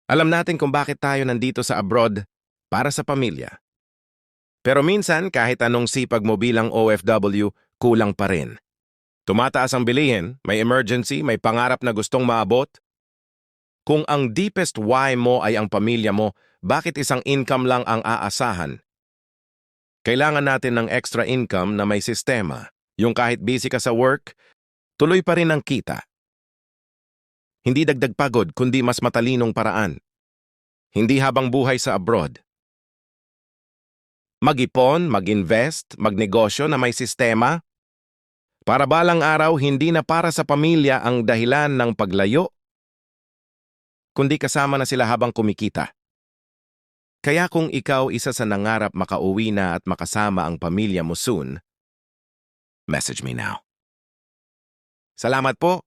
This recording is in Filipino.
Alam natin kung bakit tayo nandito sa abroad para sa pamilya. Pero minsan, kahit anong sipag mo bilang OFW, kulang pa rin. Tumataas ang bilihin, may emergency, may pangarap na gustong maabot. Kung ang deepest why mo ay ang pamilya mo, bakit isang income lang ang aasahan? Kailangan natin ng extra income na may sistema. Yung kahit busy ka sa work, tuloy pa rin ang kita. Hindi dagdag pagod, kundi mas matalinong paraan. Hindi habang buhay sa abroad. Mag-ipon, mag-invest, magnegosyo na may sistema. Para balang araw, hindi na para sa pamilya ang dahilan ng paglayo, kundi kasama na sila habang kumikita. Kaya kung ikaw isa sa nangarap makauwi na at makasama ang pamilya mo soon, message me now. Salamat po.